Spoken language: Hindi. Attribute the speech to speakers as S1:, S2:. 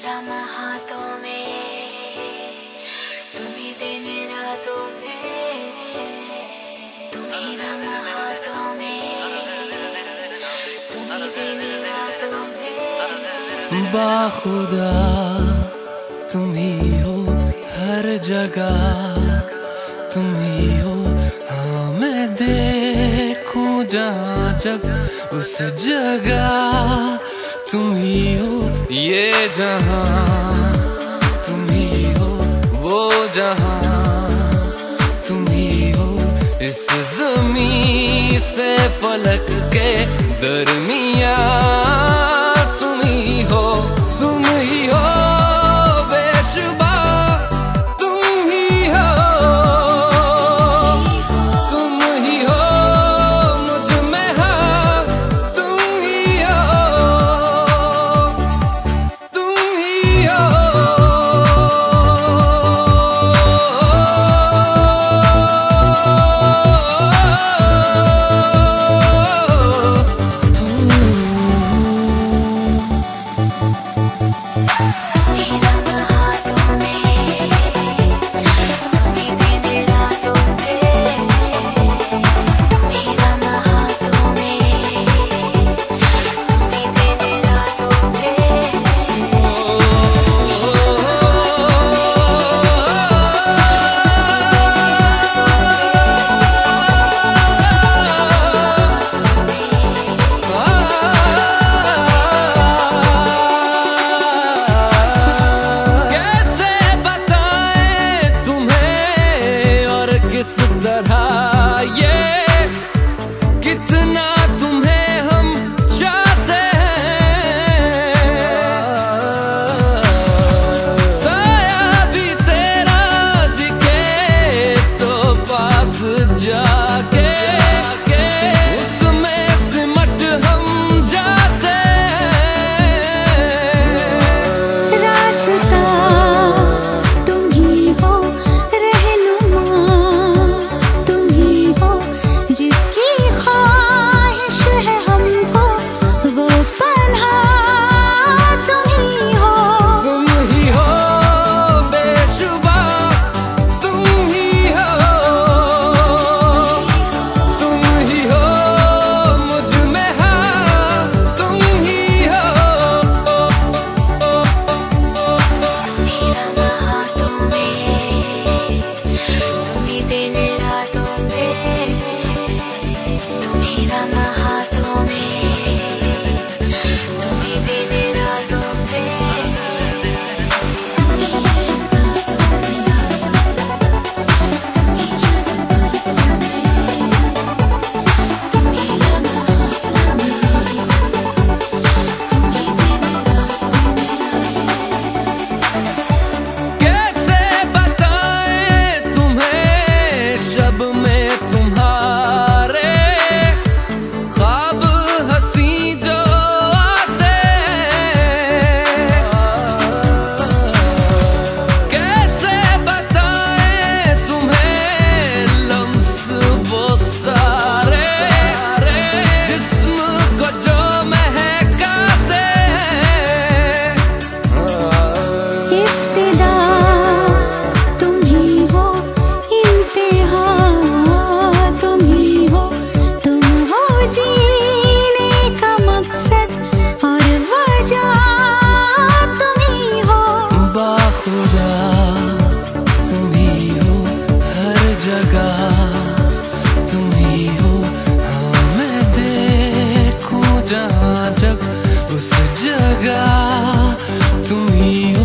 S1: राम हाथों में, तुम्ही दिन रातों में, तुम्ही राम हाथों में, तुम्ही दिन रातों में।
S2: बाखुदा तुम ही हो हर जगह, तुम ही हो। हाँ मैं देखूं जहाँ जब उस जगह तुम ही हो। ये जहाँ तुम ही हो, वो जहाँ तुम ही हो। इस ज़मीं से फलक के दरमियाँ तुम ही हो, तुम ही हो। बेशुबा तुम ही हो, तुम ही हो। मुझ में हाँ तुम ही हो, तुम ही हो। किस तरह ये कितना तुम्हें हम चाहते हैं। साया भी तेरा दिखे तो पास जाके उसमें सिमट हम जाते हैं।
S3: रास्ता तुम ही हो, जिसकी ख्वाहिश है हमको वो पन्हा तुम ही हो।
S2: तुम ही हो बेशुबा, तुम ही हो, तुम ही हो। मुझ में हाँ तुम ही हो।
S1: तुम्ही राम हाथों में, तुम्ही दिन रातों में, तुम्ही राम हाथों में, तुम्ही दिन रातों में। तुम्ही सांसों में, तुम्ही जज्बातों में, तुम्ही राम हाथों में, तुम्ही दिन रातों में।
S2: कैसे बताएं तुम्हें शब में तुम्हारे ख्वाब हंसी जो आते हैं। कैसे बताएं तुम्हें लम्स वो सारे जिस्म को जो महकाते हैं।
S3: इब्तिदा तुम ही हो, इंतहा तुम ही हो। तुम हो जीने का मकसद और वजह तुम ही हो।
S2: बाखुदा तुम ही हो हर जगह, तुम ही हो। हाँ मैं देखूं जहाँ जब उस जगह तुम ही हो।